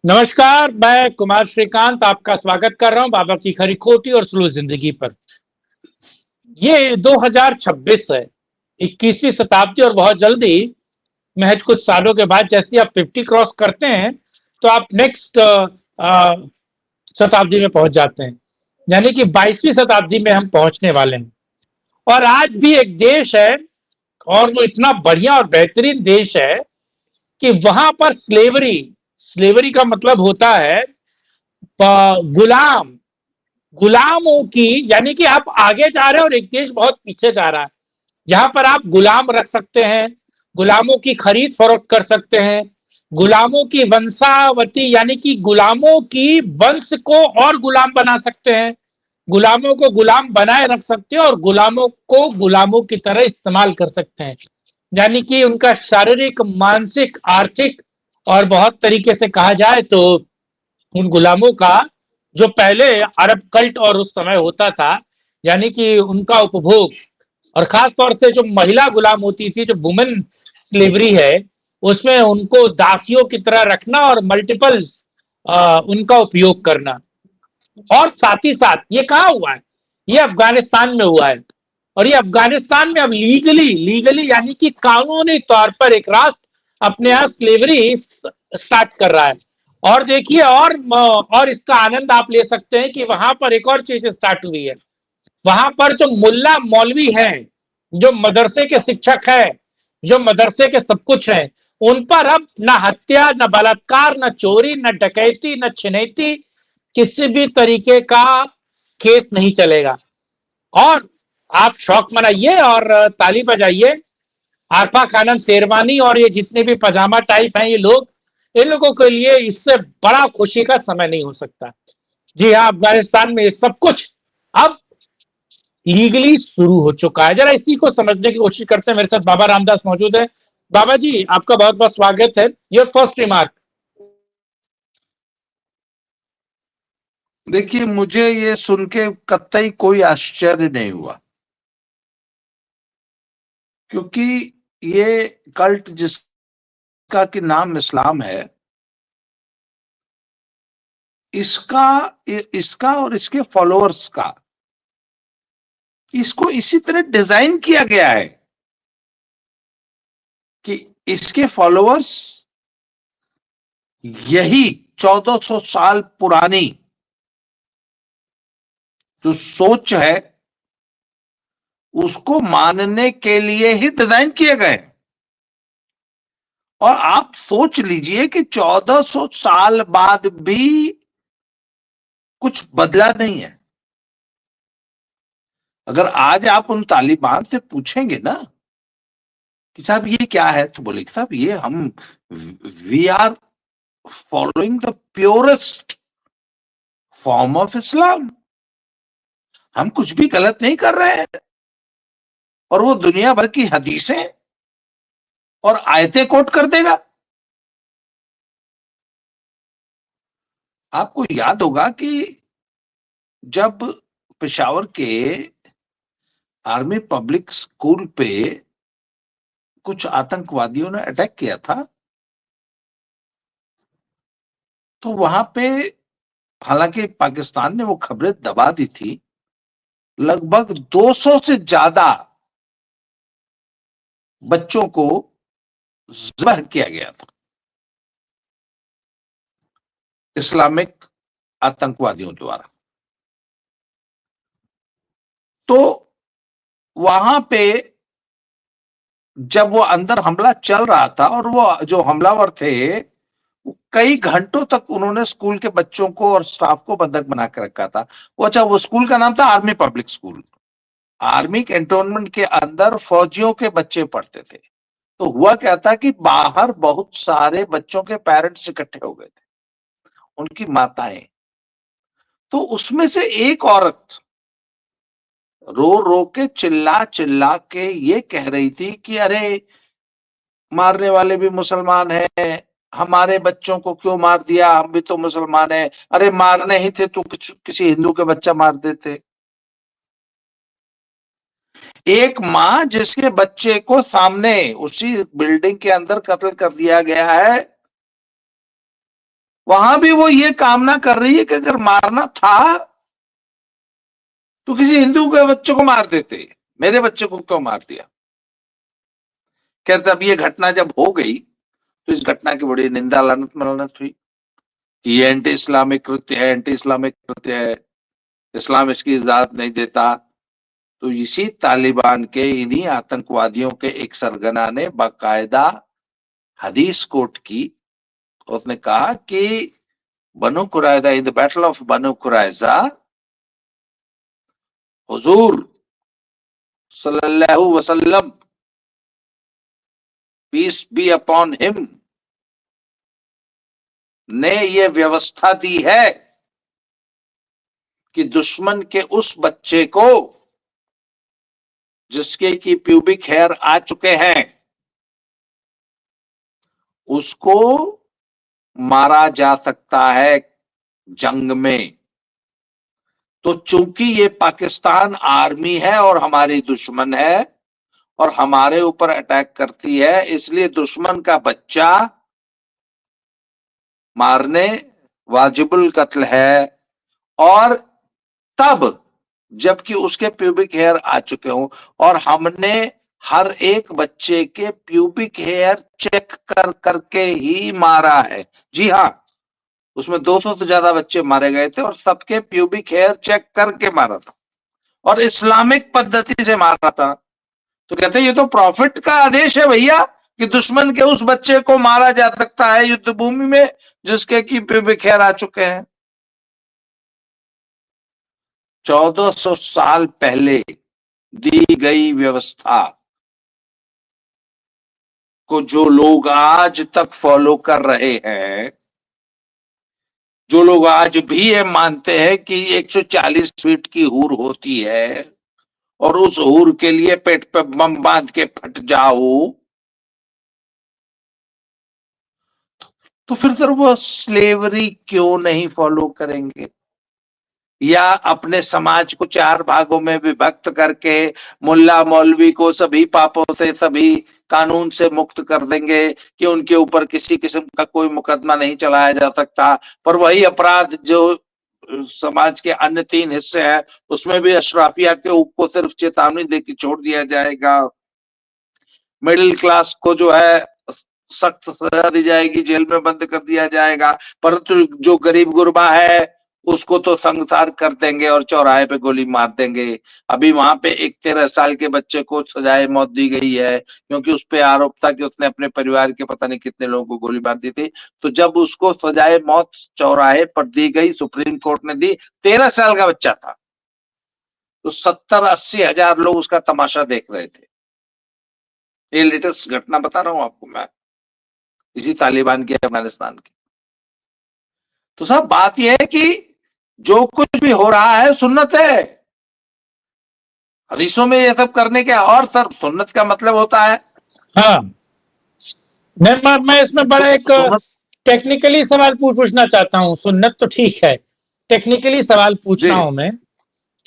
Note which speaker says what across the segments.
Speaker 1: नमस्कार, मैं कुमार श्रीकांत आपका स्वागत कर रहा हूं बाबा की खरी खोटी और स्लो जिंदगी पर। ये 2026 है, 21वीं शताब्दी और बहुत जल्दी महज कुछ सालों के बाद जैसे आप 50 क्रॉस करते हैं तो आप नेक्स्ट शताब्दी में पहुंच जाते हैं, यानी कि 22वीं शताब्दी में हम पहुंचने वाले हैं। और आज भी एक देश है और वो इतना बढ़िया और बेहतरीन देश है कि वहां पर स्लेवरी स्लेवरी का मतलब होता है गुलाम गुलामों की, यानी कि आप आगे जा रहे हैं और एक देश बहुत पीछे जा रहा है। जहां पर आप गुलाम रख सकते हैं, गुलामों की खरीद फरोख्त कर सकते हैं, गुलामों की वंशावती यानी कि गुलामों की वंश को और गुलाम बना सकते हैं, गुलामों को गुलाम बनाए रख सकते हैं और गुलामों को गुलामों की तरह इस्तेमाल कर सकते हैं। यानी कि उनका शारीरिक, मानसिक, आर्थिक और बहुत तरीके से कहा जाए तो उन गुलामों का जो पहले अरब कल्ट और उस समय होता था, यानी कि उनका उपभोग, और खास तौर से जो महिला गुलाम होती थी, जो वुमेन स्लेवरी है, उसमें उनको दासियों की तरह रखना और मल्टीपल उनका उपयोग करना। और साथ ही साथ ये कहाँ हुआ है? ये अफगानिस्तान में हुआ है। और ये अफगानिस्तान में अब लीगली लीगली यानी कि कानूनी तौर पर एक राष्ट्र अपने यहाँ स्लेवरी स्टार्ट कर रहा है। और देखिए, और इसका आनंद आप ले सकते हैं कि वहां पर एक और चीज स्टार्ट हुई है। वहां पर जो मुल्ला मौलवी हैं, जो मदरसे के शिक्षक हैं, जो मदरसे के सब कुछ हैं, उन पर अब न हत्या, न बलात्कार, न चोरी, न डकैती, न छिनैती, किसी भी तरीके का केस नहीं चलेगा। और आप शौक मनाइए और ताली बजाइए। आरफा खानम, शेरवानी और ये जितने भी पजामा टाइप हैं ये लोग, इन लोगों के लिए इससे बड़ा खुशी का समय नहीं हो सकता। जी हाँ, अफगानिस्तान में ये सब कुछ अब लीगली शुरू हो चुका है। जरा इसी को समझने की कोशिश करते हैं। मेरे साथ बाबा रामदास मौजूद है। बाबा जी, आपका बहुत बहुत स्वागत है। Your first remark.
Speaker 2: देखिए, मुझे ये सुन के कतई कोई आश्चर्य नहीं हुआ, क्योंकि ये कल्ट जिसका कि नाम इस्लाम है, इसका इसका और इसके फॉलोअर्स का, इसको इसी तरह डिजाइन किया गया है कि इसके फॉलोअर्स यही 1400 साल पुरानी जो सोच है उसको मानने के लिए ही डिजाइन किए गए। और आप सोच लीजिए कि 1400 साल बाद भी कुछ बदला नहीं है। अगर आज आप उन तालिबान से पूछेंगे ना कि साहब ये क्या है, तो बोले साहब ये हम we are following the purest form of Islam, हम कुछ भी गलत नहीं कर रहे हैं। और वो दुनिया भर की हदीसें और आयतें कोट कर देगा। आपको याद होगा कि जब पेशावर के आर्मी पब्लिक स्कूल पे कुछ आतंकवादियों ने अटैक किया था, तो वहां पे हालांकि पाकिस्तान ने वो खबरें दबा दी थी, लगभग 200 से ज्यादा बच्चों को ज़ब्ह किया गया था इस्लामिक आतंकवादियों द्वारा। तो वहां पे जब वो अंदर हमला चल रहा था और वो जो हमलावर थे, कई घंटों तक उन्होंने स्कूल के बच्चों को और स्टाफ को बंधक बना कर रखा था। वो स्कूल का नाम था army public school. Army cantonment के अंदर फौजियों के बच्चे पढ़ते थे। तो हुआ क्या था कि बाहर बहुत सारे बच्चों के पेरेंट्स इकट्ठे हो गए थे, उनकी माताएं। तो उसमें से एक औरत रो रो के चिल्ला चिल्ला के ये कह रही थी कि अरे मारने वाले भी मुसलमान हैं, हमारे बच्चों को क्यों मार दिया, हम भी तो मुसलमान हैं, अरे मारने ही थे तो किसी हिंदू के बच्चा मार देते। एक माँ जिसके बच्चे को सामने उसी बिल्डिंग के अंदर कत्ल कर दिया गया है, वहां भी वो ये कामना कर रही है कि अगर मारना था तो किसी हिंदू के बच्चे को मार देते, मेरे बच्चे को क्यों मार दिया। कहते अब ये घटना जब हो गई तो इस घटना की बड़ी निंदा लानत मलानत हुई कि ये एंटी इस्लामिक कृत्य है, एंटी इस्लामिक कृत्य है, इस्लाम इसकी इजाजत नहीं देता। तो इसी तालिबान के इन्हीं आतंकवादियों के एक सरगना ने बाकायदा हदीस कोट की। उसने कहा कि बनु कुरैजा, इन द बैटल ऑफ बनु कुरैजा, हुजूर सल्लल्लाहु वसल्लम, पीस बी अपॉन हिम, ने ये व्यवस्था दी है कि दुश्मन के उस बच्चे को जिसके की प्यूबिक हेयर आ चुके हैं उसको मारा जा सकता है जंग में। तो चूंकि ये पाकिस्तान आर्मी है और हमारी दुश्मन है और हमारे ऊपर अटैक करती है, इसलिए दुश्मन का बच्चा मारने वाजिबुल कत्ल है। और तब जबकि उसके प्यूबिक हेयर आ चुके हों, और हमने हर एक बच्चे के प्यूबिक हेयर चेक कर करके ही मारा है। जी हाँ, उसमें 200 से ज्यादा बच्चे मारे गए थे और सबके प्यूबिक हेयर चेक करके मारा था और इस्लामिक पद्धति से मारा था। तो कहते ये तो प्रॉफिट का आदेश है भैया कि दुश्मन के उस बच्चे को मारा जा सकता है युद्ध भूमि में जिसके की प्यूबिक हेयर आ चुके हैं। 1400 साल पहले दी गई व्यवस्था को जो लोग आज तक फॉलो कर रहे हैं, जो लोग आज भी ये मानते हैं कि 140 फीट की हूर होती है और उस हूर के लिए पेट पे बम बांध के फट जाओ, तो फिर सर वो स्लेवरी क्यों नहीं फॉलो करेंगे? या अपने समाज को 4 भागों में विभक्त करके मुल्ला मौलवी को सभी पापों से, सभी कानून से मुक्त कर देंगे कि उनके ऊपर किसी किस्म का कोई मुकदमा नहीं चलाया जा सकता। पर वही अपराध जो समाज के अन्य 3 हिस्से हैं उसमें भी अशराफिया के को सिर्फ चेतावनी देकर छोड़ दिया जाएगा। मिडिल क्लास को जो है सख्त सजा दी जाएगी, जेल में बंद कर दिया जाएगा, परंतु जो गरीब गुरबा है उसको तो संसार कर देंगे और चौराहे पे गोली मार देंगे। अभी वहां पे एक 13 साल के बच्चे को सजाए मौत दी गई है क्योंकि उस पे आरोप था कि उसने अपने परिवार के पता नहीं कितने लोगों को गोली मार दी थी। तो जब उसको सजाए मौत चौराहे पर दी गई, सुप्रीम कोर्ट ने दी, 13 साल का बच्चा था, तो 70-80 हजार लोग उसका तमाशा देख रहे थे। ये लेटेस्ट घटना बता रहा हूं आपको मैं, इसी तालिबान की, अफगानिस्तान की। तो साहब बात यह है कि जो कुछ भी हो रहा है सुन्नत है, हदीसों में ये सब करने के, और सर सुन्नत का मतलब होता है।
Speaker 1: हाँ, मैं इसमें बड़ा एक टेक्निकली सवाल पूछना चाहता हूँ। सुन्नत तो ठीक है, टेक्निकली सवाल पूछ रहा हूं मैं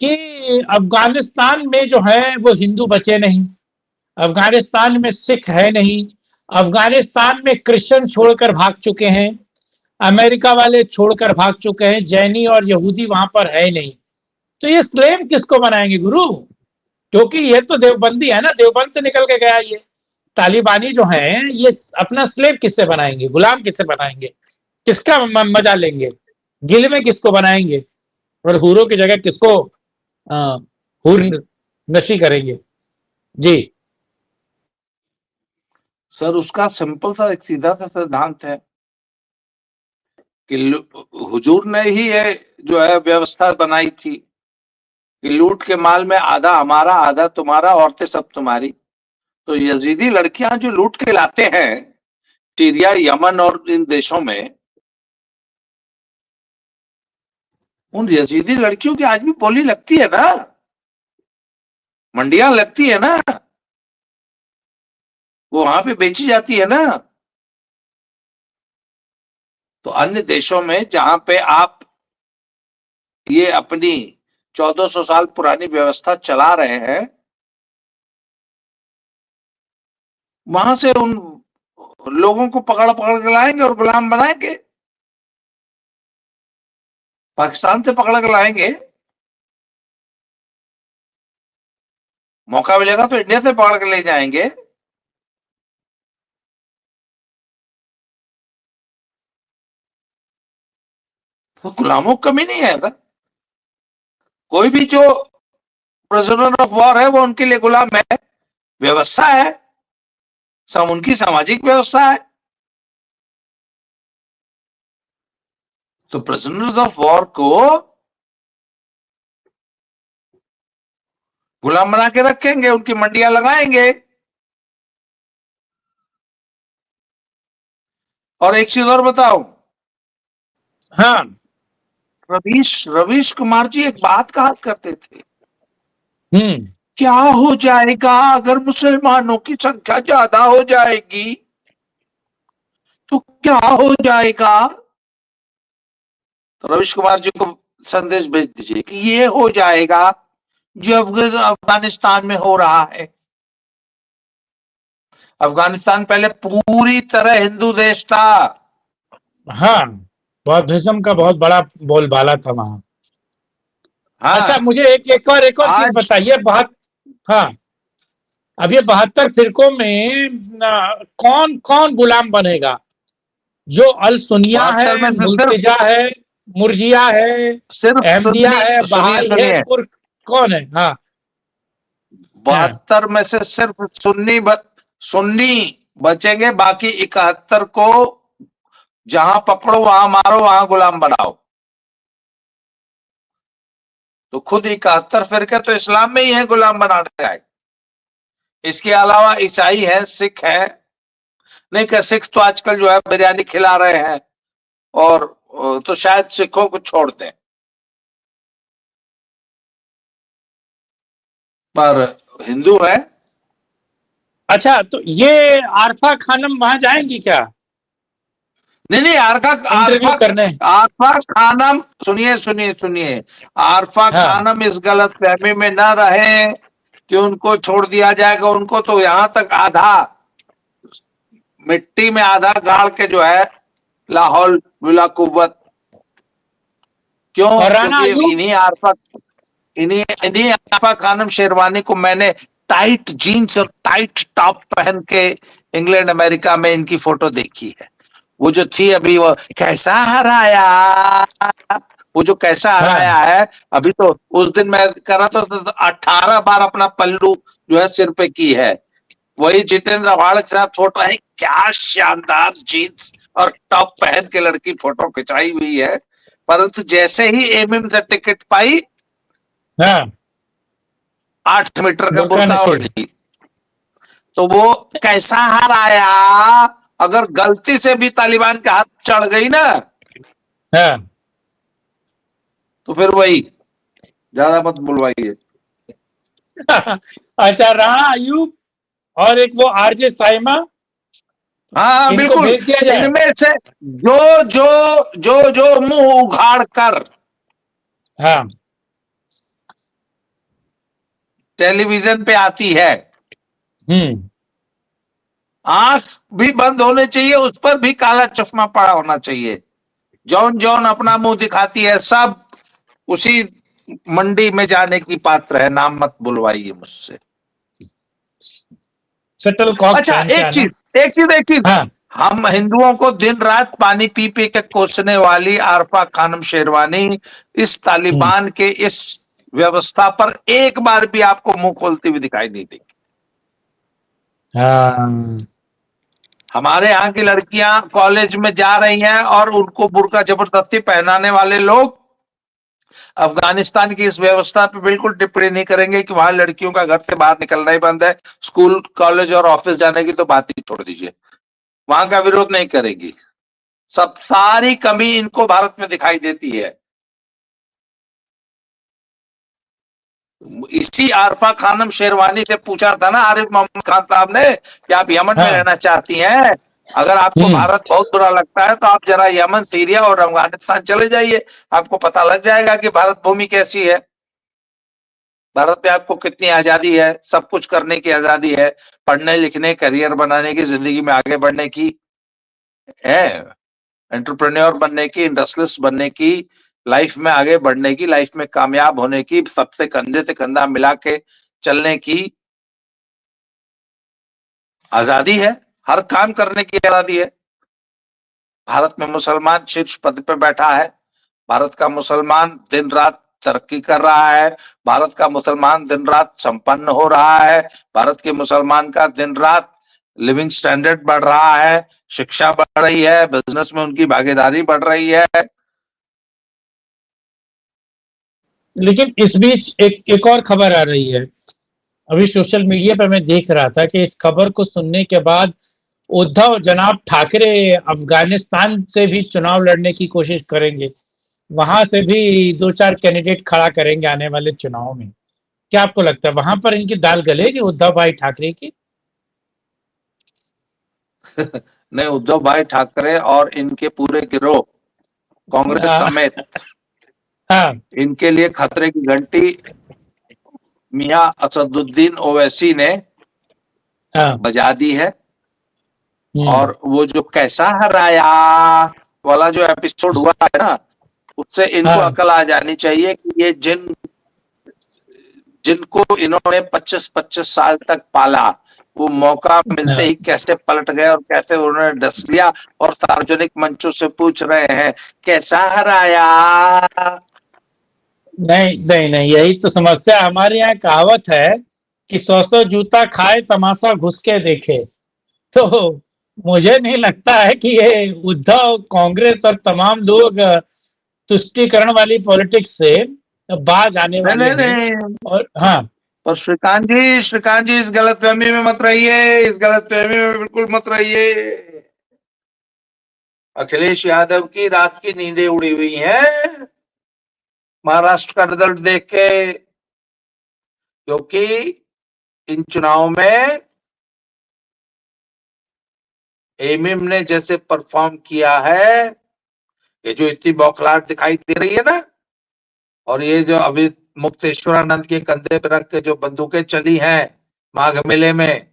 Speaker 1: कि अफगानिस्तान में जो है वो हिंदू बचे नहीं, अफगानिस्तान में सिख है नहीं, अफगानिस्तान में क्रिश्चियन छोड़कर भाग चुके हैं, अमेरिका वाले छोड़कर भाग चुके हैं, जैनी और यहूदी वहां पर है नहीं। तो ये स्लेव किसको बनाएंगे गुरु? क्योंकि ये तो देवबंदी है ना, देवबंद से निकल के गया ये। तालिबानी जो है ये अपना स्लेव किससे बनाएंगे, गुलाम किससे बनाएंगे, किसका मजा लेंगे, गिल में किसको बनाएंगे और हूरों की जगह किसको हूर नशी करेंगे? जी
Speaker 2: सर उसका सिंपल सा एक सीधा सा सिद्धांत है कि हुजूर ने ही ये जो है व्यवस्था बनाई थी कि लूट के माल में आधा हमारा आधा तुम्हारा, औरतें सब तुम्हारी। तो यजीदी लड़कियां जो लूट के लाते हैं सीरिया, यमन और इन देशों में, उन यजीदी लड़कियों की आज भी बोली लगती है ना, मंडियां लगती है ना, वो वहां पे बेची जाती है ना। तो अन्य देशों में जहां पे आप ये अपनी 1400 साल पुरानी व्यवस्था चला रहे हैं, वहां से उन लोगों को पकड़ पकड़ के लाएंगे और गुलाम बनाएंगे। पाकिस्तान से पकड़ के लाएंगे, मौका मिलेगा तो इंडिया से पकड़ के ले जाएंगे। तो गुलामों की कमी नहीं है ना। कोई भी जो प्रिजनर ऑफ वॉर है वो उनके लिए गुलाम है, व्यवस्था है, सब उनकी सामाजिक व्यवस्था है। तो प्रिजनर्स ऑफ वॉर को गुलाम बना के रखेंगे, उनकी मंडियां लगाएंगे। और एक चीज और बताओ,
Speaker 1: हाँ
Speaker 2: रवीश कुमार जी एक बात कहा करते थे,
Speaker 1: हम्म
Speaker 2: क्या हो जाएगा अगर मुसलमानों की संख्या ज्यादा हो जाएगी, तो क्या हो जाएगा। तो रवीश कुमार जी को संदेश भेज दीजिए कि ये हो जाएगा जो अफगानिस्तान में हो रहा है। अफगानिस्तान पहले पूरी तरह हिंदू देश था।
Speaker 1: हाँ, बौद्धिज्म का बहुत बड़ा बोलबाला था वहां। अच्छा,
Speaker 2: हाँ,
Speaker 1: मुझे एक और चीज
Speaker 2: आज
Speaker 1: बताइए। हाँ, अब ये 72 फिरकों में कौन कौन गुलाम बनेगा? जो अल सुनिया
Speaker 2: 72
Speaker 1: है,
Speaker 2: में से
Speaker 1: मुर्तजा है, मुर्जिया है,
Speaker 2: सिर्फ
Speaker 1: अहमदिया
Speaker 2: सुन्नी,
Speaker 1: है,
Speaker 2: सुनिए
Speaker 1: बहाई है,
Speaker 2: सुनिए,
Speaker 1: तुर्क, कौन है? हाँ, हाँ,
Speaker 2: 72 में से सिर्फ सुन्नी बचेंगे, बाकी 71 को जहां पकड़ो वहां मारो, वहां गुलाम बनाओ। तो खुद 71 फिरके तो इस्लाम में ही है गुलाम बनाने लायक। इसके अलावा ईसाई है, सिख है, नहीं कर सिख तो आजकल जो है बिरयानी खिला रहे हैं, और तो शायद सिखों को छोड़ दें, पर हिंदू है।
Speaker 1: अच्छा, तो ये आरफा खानम वहां जाएंगी क्या
Speaker 2: नहीं नहीं,
Speaker 1: इंटरव्यू करने?
Speaker 2: आरफा खानम, सुनिए सुनिए सुनिए, आरफा
Speaker 1: हाँ,
Speaker 2: खानम इस गलत फहमी में न रहे कि उनको छोड़ दिया जाएगा। उनको तो यहां तक आधा मिट्टी में आधा गाड़ के जो है लाहौल विला कुव्वत। क्यों?
Speaker 1: और राणा
Speaker 2: क्योंकि
Speaker 1: अयूब?
Speaker 2: इन्हीं आरफा खानम शेरवानी को मैंने टाइट जीन्स और टाइट टॉप पहन के इंग्लैंड अमेरिका में इनकी फोटो देखी है। वो जो थी अभी, वो कैसा हराया, वो जो कैसा
Speaker 1: हाँ,
Speaker 2: हराया है, अभी तो उस दिन मैं करा तो 18 बार अपना पल्लू जो है सिर पे की है। वही जितेंद्र अवाड़ के साथ फोटो है, क्या शानदार जीन्स और टॉप पहन के लड़की फोटो खिंचाई हुई है। परंतु जैसे ही एमएम से टिकट पाई,
Speaker 1: हाँ,
Speaker 2: 8 मीटर का
Speaker 1: बुर्का
Speaker 2: बुर्का
Speaker 1: नशीब।
Speaker 2: ओढ़ी। तो वो कैसा हराया, अगर गलती से भी तालिबान के हाथ चढ़ गई ना,
Speaker 1: हाँ।
Speaker 2: तो फिर वही, ज्यादा मत बुलवाइए।
Speaker 1: अच्छा, राणा अयूब और एक वो आरजे साइमा,
Speaker 2: हाँ
Speaker 1: इनको
Speaker 2: बिल्कुल,
Speaker 1: भेज दिया जाए।
Speaker 2: इनमें से जो मुंह उघाड़ कर
Speaker 1: हाँ,
Speaker 2: टेलीविजन पे आती है,
Speaker 1: हम्म
Speaker 2: आंख भी बंद होने चाहिए, उस पर भी काला चश्मा पड़ा होना चाहिए। जौन जौन अपना मुंह दिखाती है, सब उसी मंडी में जाने की पात्र है। नाम मत बुलवाइए मुझसे।
Speaker 1: शटल कॉक
Speaker 2: अच्छा,
Speaker 1: पहन के आना।
Speaker 2: एक चीज,
Speaker 1: हाँ,
Speaker 2: हम हिंदुओं को दिन रात पानी पी पी के कोसने वाली आरफा खानम शेरवानी इस
Speaker 1: हम्म
Speaker 2: तालिबान के इस व्यवस्था पर एक बार भी आपको मुंह खोलती हुई दिखाई नहीं दी।
Speaker 1: हाँ,
Speaker 2: हमारे यहाँ की लड़कियां कॉलेज में जा रही हैं और उनको बुर्का जबरदस्ती पहनाने वाले लोग अफगानिस्तान की इस व्यवस्था पे बिल्कुल टिप्पणी नहीं करेंगे कि वहां लड़कियों का घर से बाहर निकलना ही बंद है, स्कूल कॉलेज और ऑफिस जाने की तो बात ही छोड़ दीजिए, वहां का विरोध नहीं करेंगी। सब सारी कमी इनको भारत में दिखाई देती है। इसी आरफा खानम शेरवानी से पूछा था ना आरिफ मोहम्मद खान साहब ने कि आप यमन में
Speaker 1: हाँ,
Speaker 2: रहना चाहती हैं, अगर आपको
Speaker 1: हम्म
Speaker 2: भारत बहुत बुरा लगता है तो आप जरा यमन, सीरिया और अफगानिस्तान चले जाइए, आपको पता लग जाएगा कि भारत भूमि कैसी है। भारत में आपको कितनी आजादी है, सब कुछ करने की आजादी है, पढ़ने लिखने, करियर बनाने की, जिंदगी में आगे बढ़ने की है, एंटरप्रेन्योर बनने की, इंडस्ट्रियलिस्ट बनने की, लाइफ में आगे बढ़ने की, लाइफ में कामयाब होने की, सबसे कंधे से कंधा मिला के चलने की आजादी है, हर काम करने की आजादी है। भारत में मुसलमान शीर्ष पद पे बैठा है, भारत का मुसलमान दिन रात तरक्की कर रहा है, भारत का मुसलमान दिन रात संपन्न हो रहा है, भारत के मुसलमान का दिन रात लिविंग स्टैंडर्ड बढ़ रहा है, शिक्षा बढ़ रही है, बिजनेस में उनकी भागीदारी बढ़ रही है।
Speaker 1: लेकिन इस बीच एक और खबर आ रही है, अभी सोशल मीडिया पर मैं देख रहा था कि इस खबर को सुनने के बाद उद्धव जनाब ठाकरे अफगानिस्तान से भी चुनाव लड़ने की कोशिश करेंगे, वहां से भी 2-4 कैंडिडेट खड़ा करेंगे आने वाले चुनाव में। क्या आपको लगता है वहां पर इनकी दाल गलेगी उद्धव भाई ठाकरे की?
Speaker 2: नहीं, उद्धव भाई ठाकरे और इनके पूरे गिरोह कांग्रेस
Speaker 1: हाँ,
Speaker 2: समेत
Speaker 1: हाँ,
Speaker 2: इनके लिए खतरे की घंटी मियां असदुद्दीन ओवैसी ने
Speaker 1: हाँ,
Speaker 2: बजा दी है।
Speaker 1: हम्म,
Speaker 2: और वो जो कैसा हराया वाला जो एपिसोड हुआ है ना, उससे इनको
Speaker 1: हाँ,
Speaker 2: अकल आ जानी चाहिए कि ये जिनको इन्होंने 25-25 साल तक पाला, वो मौका मिलते
Speaker 1: हाँ।
Speaker 2: ही कैसे पलट गए और कैसे उन्होंने डस लिया और सार्वजनिक मंचों से पूछ रहे हैं कैसा हराया।
Speaker 1: नहीं, नहीं, नहीं, यही तो समस्या है। हमारे यहाँ कहावत है कि 100 जूता खाए तमाशा घुस के देखे। तो मुझे नहीं लगता है कि ये उद्धव, कांग्रेस और तमाम लोग तुष्टीकरण वाली पॉलिटिक्स से बाज आने
Speaker 2: नहीं
Speaker 1: वाले
Speaker 2: नहीं
Speaker 1: हैं।
Speaker 2: नहीं,
Speaker 1: और हाँ,
Speaker 2: पर श्रीकांत जी इस गलतफहमी में मत रहिए, इस गलतफहमी में बिल्कुल मत रहिए। अखिलेश यादव की रात की नींदें उड़ी हुई हैं महाराष्ट्र का रिजल्ट देख के, क्योंकि इन चुनाव में एमएम ने जैसे परफॉर्म किया है, ये जो इतनी बौखलाहट दिखाई दे रही है ना, और ये जो अभी मुक्तेश्वरानंद के कंधे पर रख के जो बंदूकें चली हैं माघ मेले में,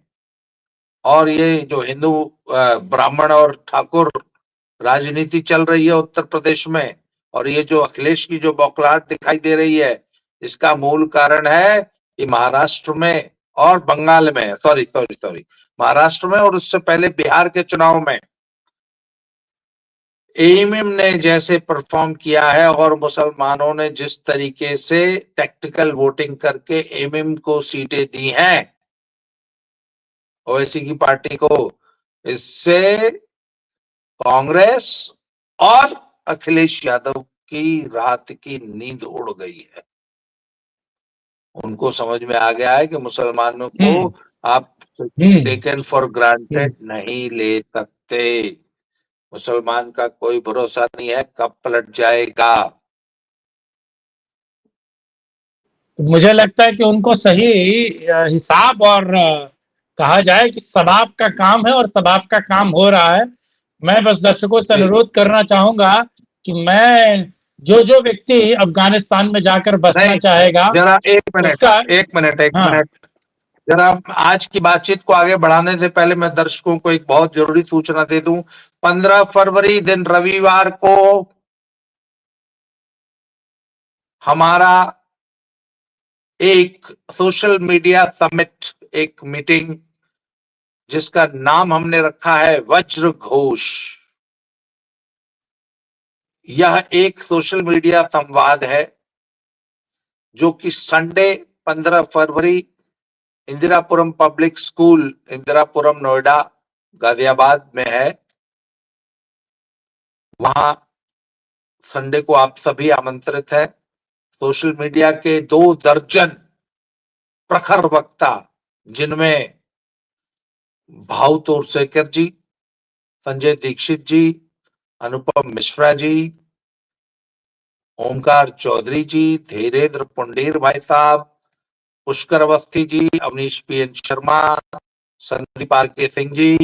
Speaker 2: और ये जो हिंदू ब्राह्मण और ठाकुर राजनीति चल रही है उत्तर प्रदेश में, और ये जो अखिलेश की जो बौखलाहट दिखाई दे रही है, इसका मूल कारण है कि महाराष्ट्र में और बंगाल में, सॉरी महाराष्ट्र में और उससे पहले बिहार के चुनाव में एएमएम ने जैसे परफॉर्म किया है और मुसलमानों ने जिस तरीके से टैक्टिकल वोटिंग करके एएमएम को सीटें दी हैं ओवैसी की पार्टी को, इससे कांग्रेस और अखिलेश यादव की रात की नींद उड़ गई है। उनको समझ में आ गया है कि मुसलमानों को
Speaker 1: हम्म,
Speaker 2: आप
Speaker 1: हम्म,
Speaker 2: टेकन फॉर
Speaker 1: हम्म।
Speaker 2: ग्रांटेड नहीं ले सकते। मुसलमान का कोई भरोसा नहीं है, कब पलट जाएगा।
Speaker 1: तो मुझे लगता है कि उनको सही हिसाब और कहा जाए कि सबाब का काम है और सबाब का काम हो रहा है। मैं बस दर्शकों से
Speaker 2: जी,
Speaker 1: अनुरोध करना चाहूंगा कि मैं जो व्यक्ति अफगानिस्तान में जाकर बसना
Speaker 2: नहीं,
Speaker 1: चाहेगा
Speaker 2: जरा एक मिनट
Speaker 1: उसका।
Speaker 2: एक मिनट एक
Speaker 1: हाँ,
Speaker 2: मिनट जरा आज की बातचीत को आगे बढ़ाने से पहले मैं दर्शकों को एक बहुत जरूरी सूचना दे दूं। 15 फरवरी दिन रविवार को हमारा एक सोशल मीडिया समिट, एक मीटिंग जिसका नाम हमने रखा है वज्र घोष। यह एक सोशल मीडिया संवाद है जो कि संडे 15 फरवरी इंदिरापुरम पब्लिक स्कूल, इंदिरापुरम, नोएडा, गाजियाबाद में है। वहां संडे को आप सभी आमंत्रित है। सोशल मीडिया के 2 दर्जन प्रखर वक्ता, जिनमें भाव तोरसेकर जी, संजय दीक्षित जी, अनुपम मिश्रा जी, ओमकार चौधरी जी, धीरेन्द्र पुंडीर भाई साहब, पुष्कर अवस्थी जी, अवनीश पीएन शर्मा, संदीप आर के सिंह जी,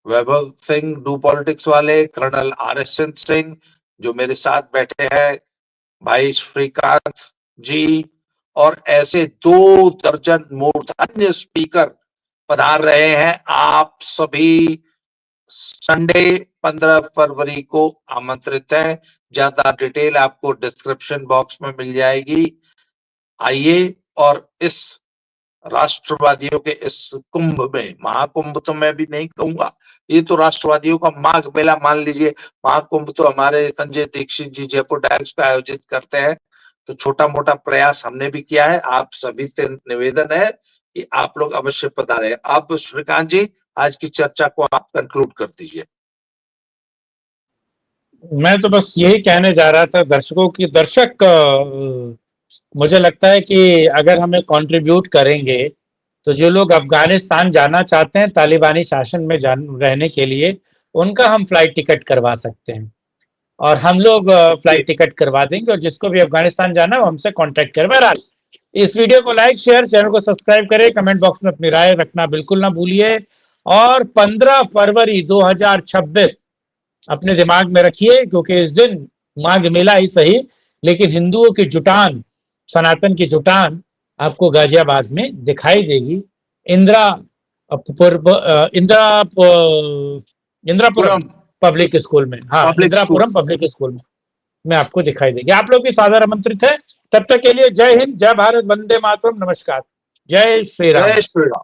Speaker 2: वैभव सिंह डू पॉलिटिक्स वाले, कर्नल RS सिंह जो मेरे साथ बैठे हैं, भाई श्रीकांत जी, और ऐसे 2 दर्जन मूर्धन्य स्पीकर पधार रहे हैं। आप सभी संडे 15 फरवरी को आमंत्रित है। ज्यादा डिटेल आपको डिस्क्रिप्शन बॉक्स में मिल जाएगी। आइए और इस राष्ट्रवादियों के इस कुंभ में, महाकुंभ तो मैं भी नहीं कहूंगा, ये तो राष्ट्रवादियों का माघ मेला मान लीजिए। महाकुंभ तो हमारे संजय दीक्षित जी जयपुर डायरेक्ट पे आयोजित करते हैं, तो छोटा मोटा प्रयास हमने भी किया है। आप सभी से निवेदन है कि आप लोग अवश्य पधारें। अब श्रीकांत जी, आज की चर्चा को आप कंक्लूड कर दीजिए।
Speaker 1: मैं तो बस यही कहने जा रहा था दर्शकों की, दर्शक मुझे लगता है कि अगर हमें कंट्रीब्यूट करेंगे तो जो लोग अफगानिस्तान जाना चाहते हैं तालिबानी शासन में रहने के लिए, उनका हम फ्लाइट टिकट करवा सकते हैं और हम लोग फ्लाइट टिकट करवा देंगे, और जिसको भी अफगानिस्तान जाना है वो हमसे कांटेक्ट करें। बहरहाल इस वीडियो को लाइक, शेयर, चैनल को सब्सक्राइब करें, कमेंट बॉक्स में अपनी राय रखना बिल्कुल ना भूलिए, और 15 फरवरी 2026 अपने दिमाग में रखिए, क्योंकि इस दिन माघ मेला ही सही, लेकिन हिंदुओं की जुटान, सनातन की जुटान आपको गाजियाबाद में दिखाई देगी। इंदिरापुरम पब्लिक स्कूल में, हाँ, इंदिरापुरम पब्लिक स्कूल में आपको दिखाई देगी। आप लोग भी सादर आमंत्रित है। तब तक के लिए जय हिंद, जय भारत, वंदे मातरम, नमस्कार, जय श्री राम।
Speaker 2: जय श्री राम।